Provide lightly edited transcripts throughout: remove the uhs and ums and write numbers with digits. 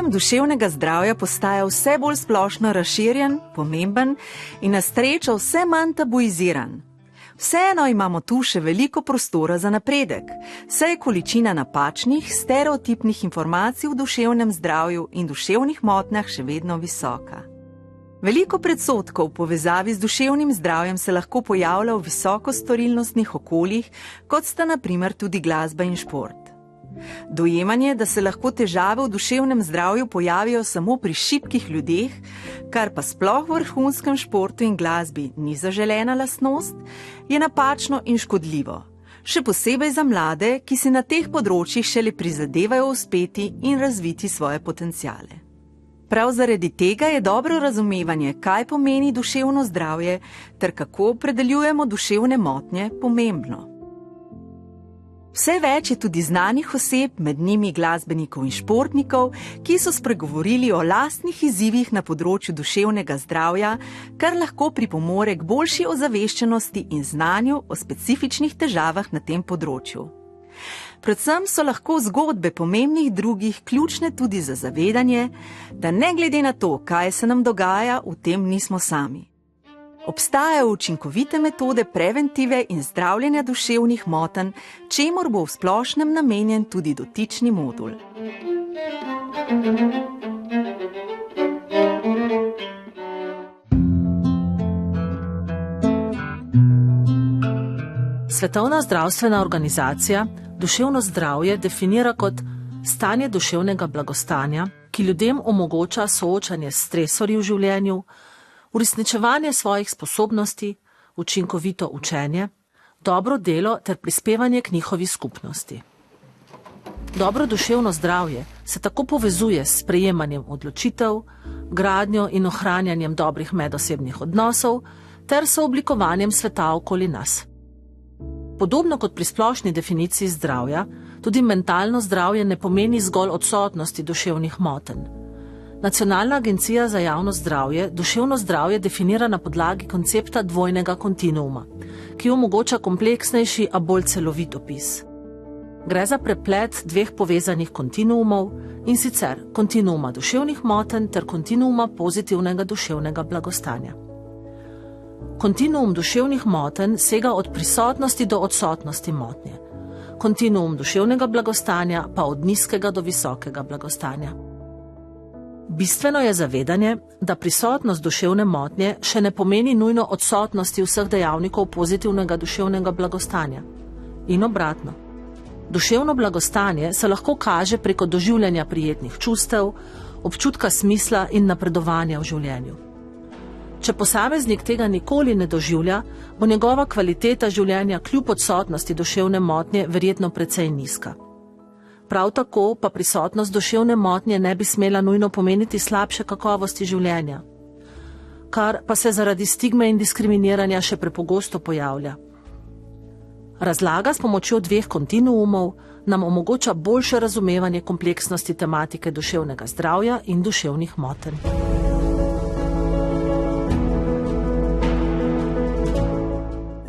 Pojem duševnega zdravja postaja vse bolj splošno razširjen, pomemben in na srečo vse manj tabuiziran. Vseeno imamo tu še veliko prostora za napredek, saj je količina napačnih, stereotipnih informacij v duševnem zdravju in duševnih motnjah še vedno visoka. Veliko predsodkov v povezavi z duševnim zdravjem se lahko pojavlja v visoko storilnostnih okoljih, kot sta na primer tudi glasba in šport. Dojemanje, da se lahko težave v duševnem zdravju pojavijo samo pri šibkih ljudeh, kar pa sploh v vrhunskem športu in glasbi ni zaželena lastnost, je napačno in škodljivo. Še posebej za mlade, ki si na teh področjih šele prizadevajo uspeti in razviti svoje potenciale. Prav zaradi tega je dobro razumevanje, kaj pomeni duševno zdravje ter kako opredeljujemo duševne motnje, pomembno. Vse več je tudi znanih oseb, med njimi glasbenikov in športnikov, ki so spregovorili o lastnih izzivih na področju duševnega zdravja, kar lahko pripomore k boljši ozaveščenosti in znanju o specifičnih težavah na tem področju. Predvsem so lahko zgodbe pomembnih drugih ključne tudi za zavedanje, da ne glede na to, kaj se nam dogaja, v tem nismo sami. Obstajajo učinkovite metode preventive in zdravljenja duševnih motenj, čemur bo v splošnem namenjen tudi dotični modul. Svetovna zdravstvena organizacija duševno zdravje definira kot stanje duševnega blagostanja, ki ljudem omogoča soočanje s stresorji v življenju, uresničevanje svojih sposobnosti, učinkovito učenje, dobro delo ter prispevanje k njihovi skupnosti. Dobro duševno zdravje se tako povezuje s sprejemanjem odločitev, gradnjo in ohranjanjem dobrih medosebnih odnosov ter sooblikovanjem sveta okoli nas. Podobno kot pri splošni definiciji zdravja, tudi mentalno zdravje ne pomeni zgolj odsotnosti duševnih motenj. Nacionalna agencija za javno zdravje duševno zdravje definira na podlagi koncepta dvojnega kontinuuma, ki omogoča kompleksnejši, a bolj celovit opis. Gre za preplet dveh povezanih kontinuumov, in sicer kontinuuma duševnih motenj ter kontinuuma pozitivnega duševnega blagostanja. Kontinuum duševnih motenj sega od prisotnosti do odsotnosti motnje. Kontinuum duševnega blagostanja pa od nizkega do visokega blagostanja. Bistveno je zavedanje, da prisotnost duševne motnje še ne pomeni nujno odsotnosti vseh dejavnikov pozitivnega duševnega blagostanja. In obratno. Duševno blagostanje se lahko kaže preko doživljanja prijetnih čustev, občutka smisla in napredovanja v življenju. Če posameznik tega nikoli ne doživlja, bo njegova kvaliteta življenja kljub odsotnosti duševne motnje verjetno precej nizka. Prav tako pa prisotnost duševne motnje ne bi smela nujno pomeniti slabše kakovosti življenja, kar pa se zaradi stigme in diskriminiranja še prepogosto pojavlja. Razlaga s pomočjo dveh kontinuumov nam omogoča boljše razumevanje kompleksnosti tematike duševnega zdravja in duševnih motenj.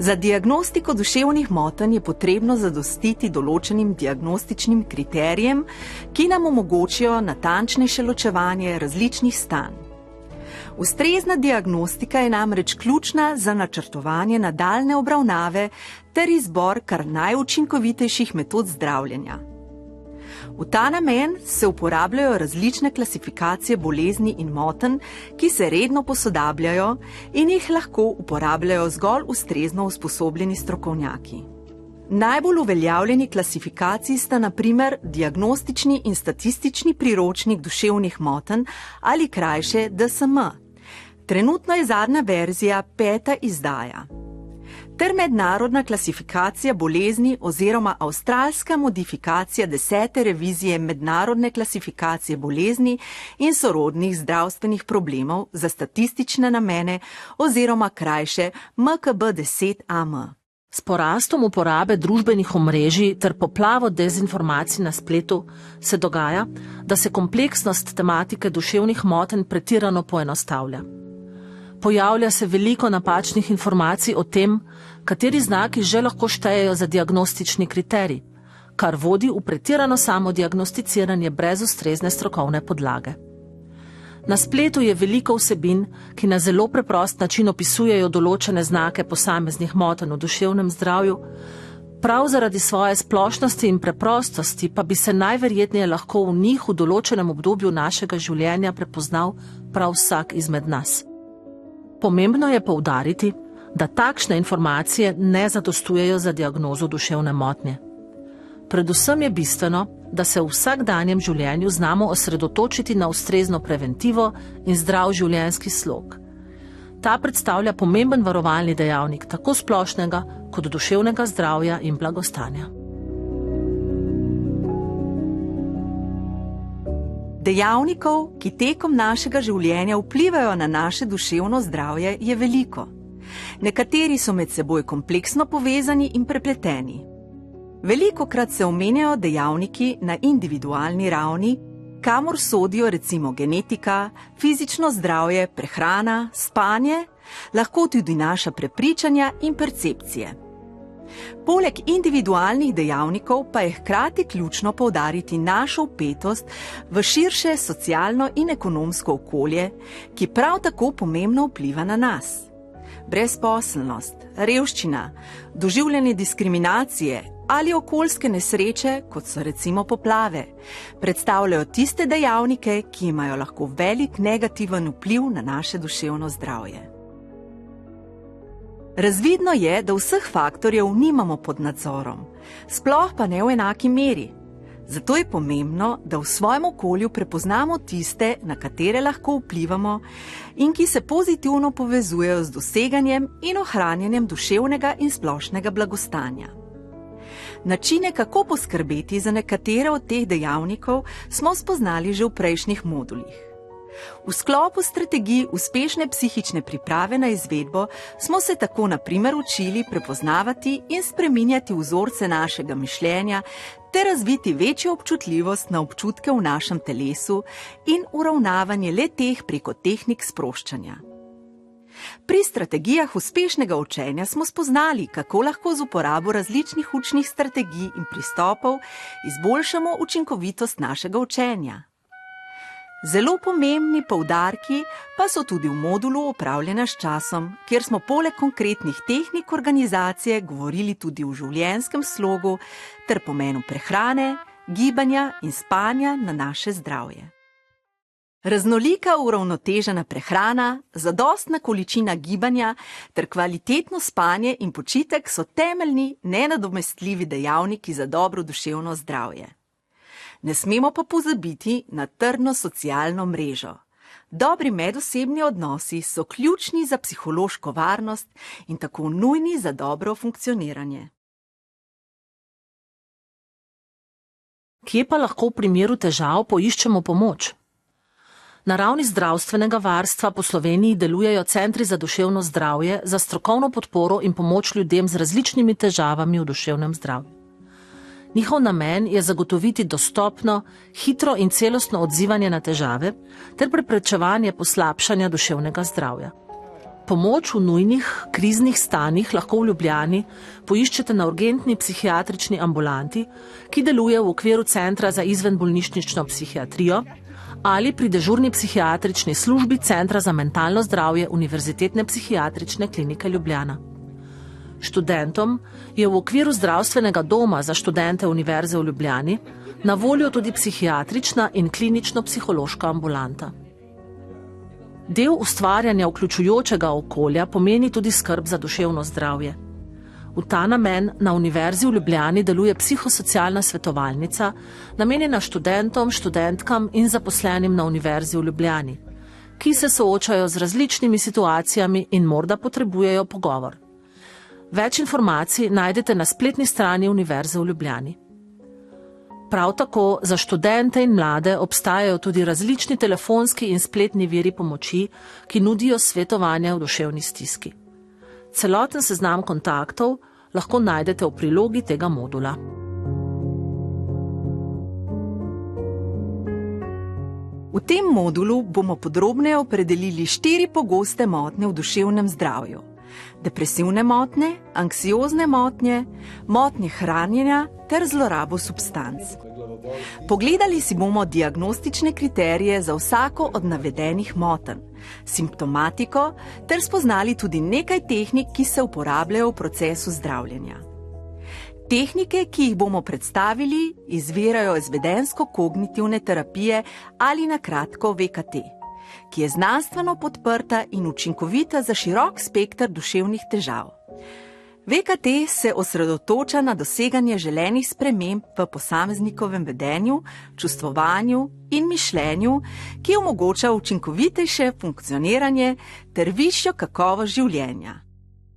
Za diagnostiko duševnih motenj je potrebno zadostiti določenim diagnostičnim kriterijem, ki nam omogočijo natančnejše ločevanje različnih stanj. Ustrezna diagnostika je namreč ključna za načrtovanje nadaljnje obravnave ter izbor kar najučinkovitejših metod zdravljenja. V ta namen se uporabljajo različne klasifikacije bolezni in motenj, ki se redno posodabljajo in jih lahko uporabljajo zgolj ustrezno usposobljeni strokovnjaki. Najbolj uveljavljeni klasifikaciji sta na primer diagnostični in statistični priročnik duševnih motenj ali krajše DSM. Trenutno je zadnja verzija 5. izdaja. Ter mednarodna klasifikacija bolezni oziroma avstralska modifikacija 10. revizije mednarodne klasifikacije bolezni in sorodnih zdravstvenih problemov za statistične namene oziroma krajše MKB-10AM. S porastom uporabe družbenih omrežij ter poplavo dezinformacij na spletu se dogaja, da se kompleksnost tematike duševnih motenj pretirano poenostavlja. Pojavlja se veliko napačnih informacij o tem, kateri znaki že lahko štejejo za diagnostični kriterij, kar vodi v pretirano samodiagnosticiranje brez ustrezne strokovne podlage. Na spletu je veliko vsebin, ki na zelo preprost način opisujejo določene znake posameznih motenj v duševnem zdravju, prav zaradi svoje splošnosti in preprostosti pa bi se najverjetneje lahko v njih v določenem obdobju našega življenja prepoznal prav vsak izmed nas. Pomembno je poudariti, da takšne informacije ne zadostujejo za diagnozo duševne motnje. Predvsem je bistveno, da se v vsakdanjem življenju znamo osredotočiti na ustrezno preventivo in zdrav življenjski slog. Ta predstavlja pomemben varovalni dejavnik tako splošnega kot duševnega zdravja in blagostanja. Dejavnikov, ki tekom našega življenja vplivajo na naše duševno zdravje, je veliko. Nekateri so med seboj kompleksno povezani in prepleteni. Velikokrat se omenjajo dejavniki na individualni ravni, kamor sodijo recimo genetika, fizično zdravje, prehrana, spanje, lahko tudi naša prepričanja in percepcije. Poleg individualnih dejavnikov pa je hkrati ključno poudariti našo vpetost v širše socialno in ekonomsko okolje, ki prav tako pomembno vpliva na nas. Brezposelnost, revščina, doživljanje diskriminacije ali okoljske nesreče, kot so recimo poplave, predstavljajo tiste dejavnike, ki imajo lahko velik negativen vpliv na naše duševno zdravje. Razvidno je, da vseh faktorjev nimamo pod nadzorom, sploh pa ne v enaki meri. Zato je pomembno, da v svojem okolju prepoznamo tiste, na katere lahko vplivamo in ki se pozitivno povezujejo z doseganjem in ohranjanjem duševnega in splošnega blagostanja. Načine, kako poskrbeti za nekatere od teh dejavnikov, smo spoznali že v prejšnjih modulih. V sklopu strategij uspešne psihične priprave na izvedbo smo se tako na primer učili prepoznavati in spreminjati vzorce našega mišljenja ter razviti večjo občutljivost na občutke v našem telesu in uravnavanje le-teh preko tehnik sproščanja. Pri strategijah uspešnega učenja smo spoznali, kako lahko z uporabo različnih učnih strategij in pristopov izboljšamo učinkovitost našega učenja. Zelo pomembni poudarki pa so tudi v modulu upravljanja s časom, kjer smo poleg konkretnih tehnik organizacije govorili tudi o življenjskem slogu ter pomenu prehrane, gibanja in spanja na naše zdravje. Raznolika uravnotežena prehrana, zadostna količina gibanja ter kvalitetno spanje in počitek so temeljni, nenadomestljivi dejavniki za dobro duševno zdravje. Ne smemo pa pozabiti na trdno socialno mrežo. Dobri medosebni odnosi so ključni za psihološko varnost in tako nujni za dobro funkcioniranje. Kje pa lahko v primeru težav poiščemo pomoč? Na ravni zdravstvenega varstva po Sloveniji delujejo centri za duševno zdravje za strokovno podporo in pomoč ljudem z različnimi težavami v duševnem zdravju. Njihov namen je zagotoviti dostopno, hitro in celostno odzivanje na težave ter preprečevanje poslabšanja duševnega zdravja. Pomoč v nujnih, kriznih stanjih lahko v Ljubljani poiščete na urgentni psihiatrični ambulanti, ki deluje v okviru Centra za izvenbolnišnično psihiatrijo, ali pri dežurni psihiatrični službi Centra za mentalno zdravje Univerzitetne psihiatrične klinike Ljubljana. Študentom je v okviru zdravstvenega doma za študente Univerze v Ljubljani na voljo tudi psihiatrična in klinično-psihološka ambulanta. Del ustvarjanja vključujočega okolja pomeni tudi skrb za duševno zdravje. V ta namen na Univerzi v Ljubljani deluje psihosocialna svetovalnica, namenjena študentom, študentkam in zaposlenim na Univerzi v Ljubljani, ki se soočajo z različnimi situacijami in morda potrebujejo pogovor. Več informacij najdete na spletni strani Univerze v Ljubljani. Prav tako za študente in mlade obstajajo tudi različni telefonski in spletni viri pomoči, ki nudijo svetovanja v duševni stiski. Celoten seznam kontaktov lahko najdete v prilogi tega modula. V tem modulu bomo podrobneje opredelili 4 pogoste motnje v duševnem zdravju. depresivne motnje, anksiozne motnje, motnje hranjenja ter zlorabo substanc. Pogledali si bomo diagnostične kriterije za vsako od navedenih motenj, simptomatiko ter spoznali tudi nekaj tehnik, ki se uporabljajo v procesu zdravljenja. Tehnike, ki jih bomo predstavili, izvirajo iz vedensko-kognitivne terapije ali na kratko VKT, ki je znanstveno podprta in učinkovita za širok spekter duševnih težav. VKT se osredotoča na doseganje želenih sprememb v posameznikovem vedenju, čustvovanju in mišljenju, ki omogoča učinkovitejše funkcioniranje ter višjo kakovost življenja.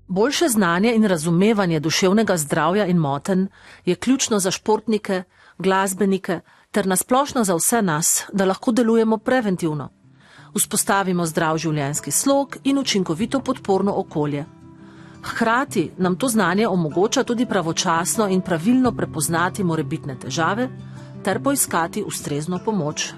Boljše znanje in razumevanje duševnega zdravja in motenj je ključno za športnike, glasbenike ter nasplošno za vse nas, da lahko delujemo preventivno. Vzpostavimo zdrav življenjski slog in učinkovito podporno okolje. Hkrati nam to znanje omogoča tudi pravočasno in pravilno prepoznati morebitne težave ter poiskati ustrezno pomoč.